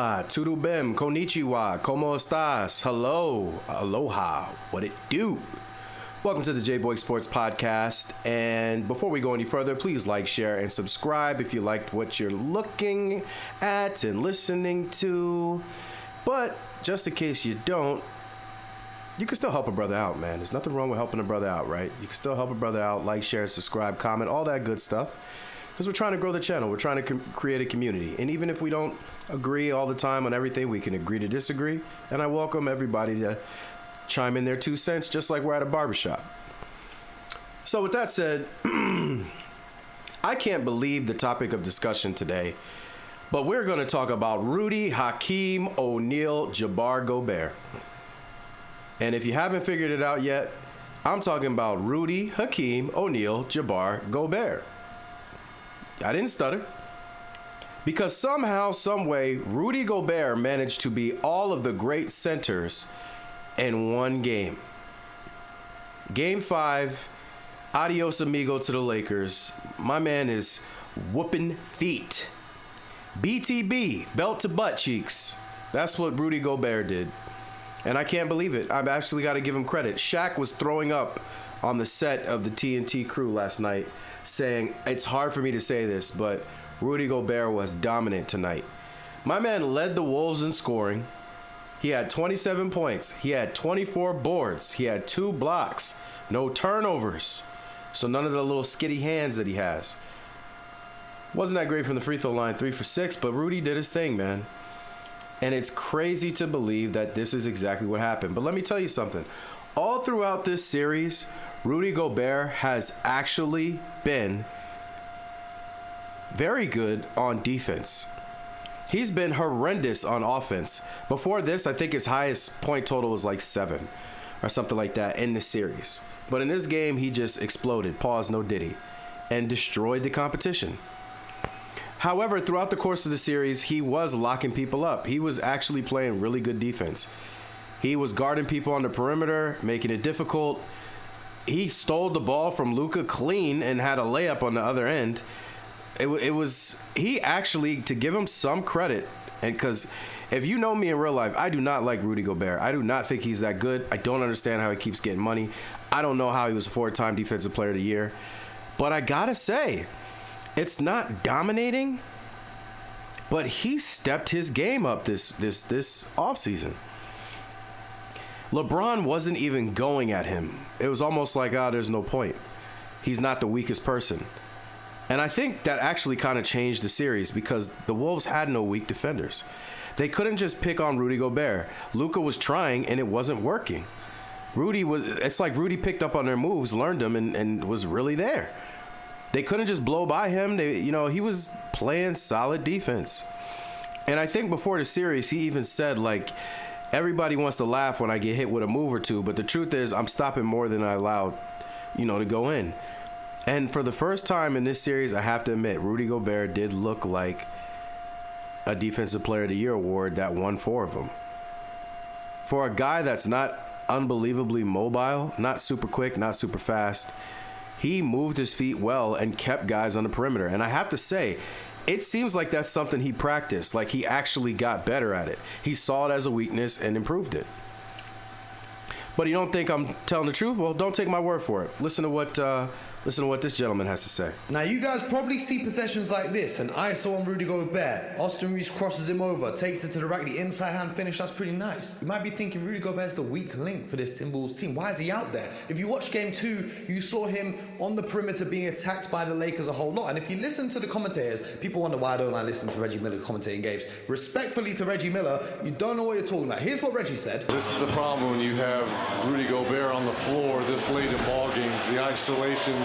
Hola, turubem, konnichiwa, como estas, hello, aloha, what it do? Welcome to the J-Boy Sports Podcast, and before we go any further, please like, share, and subscribe if you liked what you're looking at and listening to. But just in case you don't, you can still help a brother out, man. There's nothing wrong with helping a brother out, right? You can still help a brother out, like, share, subscribe, comment, all that good stuff. Because we're trying to grow the channel. We're trying to create a community. And even if we don't agree all the time on everything, we can agree to disagree. And I welcome everybody to chime in their 2 cents, just like we're at a barbershop. So with that said, I can't believe the topic of discussion today, but we're going to talk about Rudy Hakeem O'Neal Jabbar Gobert. And if you haven't figured it out yet, I'm talking about Rudy Hakeem O'Neal Jabbar Gobert. I didn't stutter. Because somehow, someway, Rudy Gobert managed to be all of the great centers in one game. Game 5, adios amigo to the Lakers. My man is whooping feet. BTB, belt to butt cheeks. That's what Rudy Gobert did. And I can't believe it. I've actually got to give him credit. Shaq was throwing up on the set of the TNT crew last night, saying, it's hard for me to say this, but Rudy Gobert was dominant tonight. My man led the Wolves in scoring. He had 27 points. He had 24 boards. He had 2 blocks. No turnovers. So none of the little skitty hands that he has. Wasn't that great from the free throw line, 3 for 6, but Rudy did his thing, man. And it's crazy to believe that this is exactly what happened. But let me tell you something. All throughout this series, Rudy Gobert has actually been very good on defense. He's been horrendous on offense. Before this, I think his highest point total was like 7 or something like that in the series. But in this game, he just exploded, pause, no diddy, and destroyed the competition. However, throughout the course of the series, he was locking people up. He was actually playing really good defense. He was guarding people on the perimeter, making it difficult. He stole the ball from Luka clean and had a layup on the other end. He actually, to give him some credit, and because if you know me in real life, I do not like Rudy Gobert. I do not think he's that good. I don't understand how he keeps getting money. I don't know how he was a 4-time Defensive Player of the Year. But I gotta say, it's not dominating, but he stepped his game up this offseason. LeBron wasn't even going at him. It was almost like, there's no point. He's not the weakest person. And I think that actually kind of changed the series because the Wolves had no weak defenders. They couldn't just pick on Rudy Gobert. Luka was trying and it wasn't working. It's like Rudy picked up on their moves, learned them, and was really there. They couldn't just blow by him. He was playing solid defense. And I think before the series, he even said, like, everybody wants to laugh when I get hit with a move or two, but the truth is I'm stopping more than I allowed, to go in. And for the first time in this series, I have to admit, Rudy Gobert did look like a Defensive Player of the Year award that won 4 of them. For a guy that's not unbelievably mobile, not super quick, not super fast, he moved his feet well and kept guys on the perimeter. And I have to say, it seems like that's something he practiced. Like he actually got better at it. He saw it as a weakness and improved it. But you don't think I'm telling the truth? Well, don't take my word for it. Listen to what this gentleman has to say. Now, you guys probably see possessions like this. An ISO on Rudy Gobert. Austin Reeves crosses him over, takes it to the rack, the inside hand finish. That's pretty nice. You might be thinking Rudy Gobert's the weak link for this Timberwolves team. Why is he out there? If you watch game 2, you saw him on the perimeter being attacked by the Lakers a whole lot. And if you listen to the commentators, people wonder why don't I listen to Reggie Miller commentating games. Respectfully to Reggie Miller, you don't know what you're talking about. Here's what Reggie said. This is the problem when you have Rudy Gobert on the floor this late in ball games. The isolation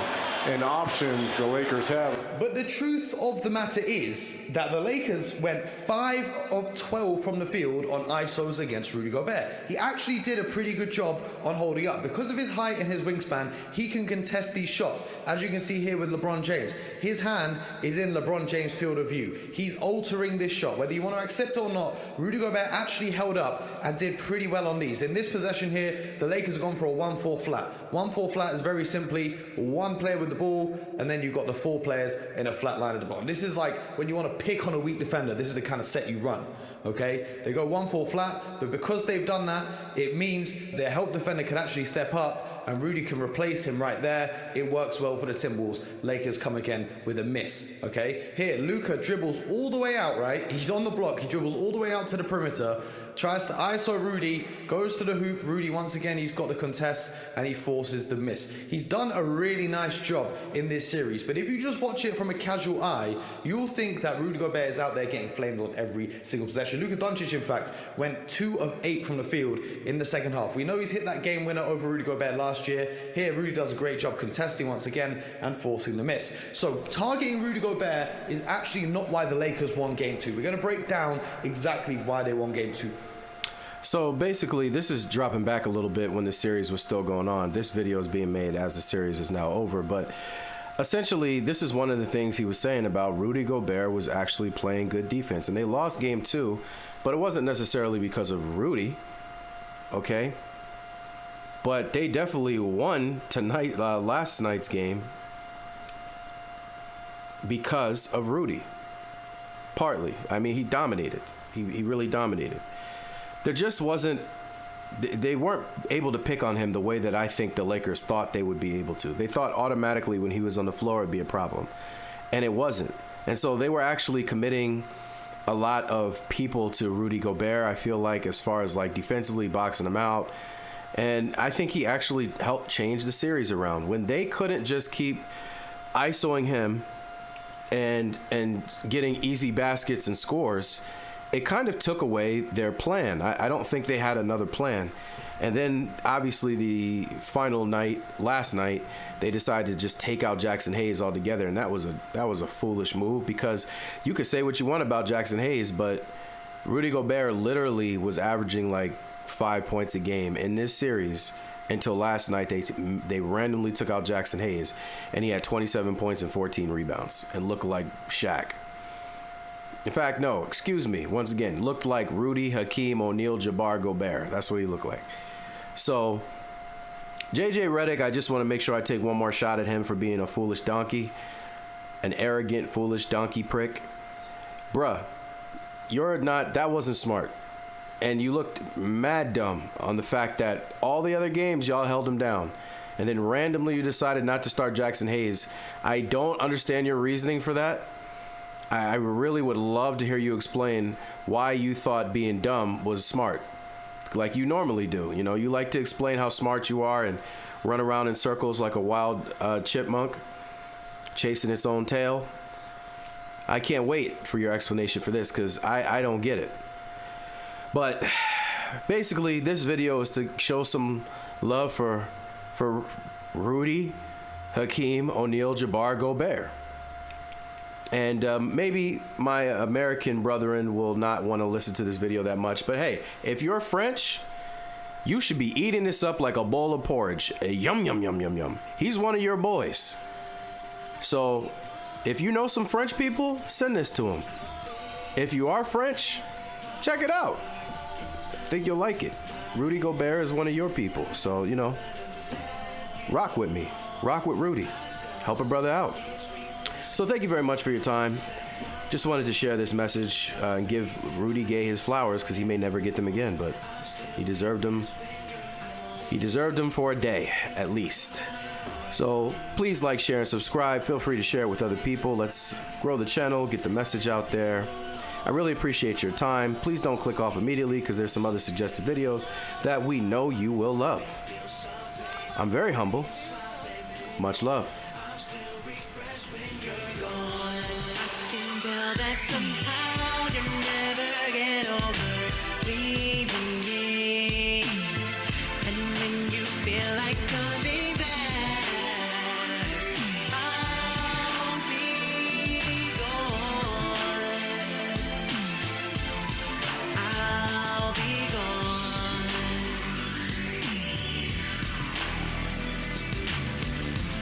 and options the Lakers have. But the truth of the matter is that the Lakers went 5 of 12 from the field on ISOs against Rudy Gobert. He actually did a pretty good job on holding up. Because of his height and his wingspan, he can contest these shots. As you can see here with LeBron James, his hand is in LeBron James' field of view. He's altering this shot. Whether you want to accept it or not, Rudy Gobert actually held up and did pretty well on these. In this possession here, the Lakers have gone for a 1-4 flat. 1-4 flat is very simply one player with the ball, and then you've got the 4 players in a flat line at the bottom. This is like when you want to pick on a weak defender, this is the kind of set you run. okay? They go 1-4 flat, but because they've done that, it means their help defender can actually step up and Rudy can replace him right there. It works well for the Timberwolves. Lakers come again with a miss, okay? Here, Luka dribbles all the way out, right? He's on the block. He dribbles all the way out to the perimeter, tries to ISO Rudy, goes to the hoop. Rudy, once again, he's got the contest, and he forces the miss. He's done a really nice job in this series, but if you just watch it from a casual eye, you'll think that Rudy Gobert is out there getting flamed on every single possession. Luka Doncic, in fact, went 2 of 8 from the field in the second half. We know he's hit that game winner over Rudy Gobert last year. Here, Rudy does a great job contesting once again and forcing the miss. So targeting Rudy Gobert is actually not why the Lakers won Game 2. We're going to break down exactly why they won Game 2. So basically, this is dropping back a little bit when the series was still going on. This video is being made as the series is now over, but essentially, this is one of the things he was saying about Rudy Gobert was actually playing good defense. And they lost Game 2, but it wasn't necessarily because of Rudy, okay? But they definitely won tonight, last night's game because of Rudy. Partly. I mean, he dominated. He really dominated. There just wasn't, they weren't able to pick on him the way that I think the Lakers thought they would be able to. They thought automatically when he was on the floor it'd be a problem, and it wasn't. And so they were actually committing a lot of people to Rudy Gobert, I feel like, as far as like defensively boxing him out. And I think he actually helped change the series around. When they couldn't just keep ISOing him and getting easy baskets and scores, it kind of took away their plan. I don't think they had another plan. And then, obviously, the final night, last night, they decided to just take out Jackson Hayes altogether, and that was a foolish move, because you could say what you want about Jackson Hayes, but Rudy Gobert literally was averaging like 5 points a game in this series until last night. They randomly took out Jackson Hayes, and he had 27 points and 14 rebounds and looked like Shaq. In fact, no, excuse me. Once again, looked like Rudy, Hakeem, O'Neal, Jabbar, Gobert. That's what he looked like. So, JJ Redick, I just want to make sure I take one more shot at him for being a foolish donkey, an arrogant, foolish donkey prick. Bruh, that wasn't smart. And you looked mad dumb on the fact that all the other games y'all held him down. And then randomly you decided not to start Jackson Hayes. I don't understand your reasoning for that. I really would love to hear you explain why you thought being dumb was smart, like you normally do. You know, you like to explain how smart you are and run around in circles like a wild chipmunk chasing its own tail. I can't wait for your explanation for this, because I don't get it. But basically, this video is to show some love for Rudy, Hakeem, O'Neal, Jabbar, Gobert. And maybe my American brethren will not want to listen to this video that much. But hey, if you're French, you should be eating this up like a bowl of porridge. Yum, yum, yum, yum, yum. He's one of your boys. So if you know some French people, send this to him. If you are French, check it out. I think you'll like it. Rudy Gobert is one of your people. So, you know, rock with me. Rock with Rudy. Help a brother out. So thank you very much for your time. Just wanted to share this message and give Rudy Gay his flowers, because he may never get them again, but he deserved them. He deserved them for a day, at least. So please like, share, and subscribe. Feel free to share it with other people. Let's grow the channel, get the message out there. I really appreciate your time. Please don't click off immediately, because there's some other suggested videos that we know you will love. I'm very humble. Much love. That somehow you never get over leaving me, and when you feel like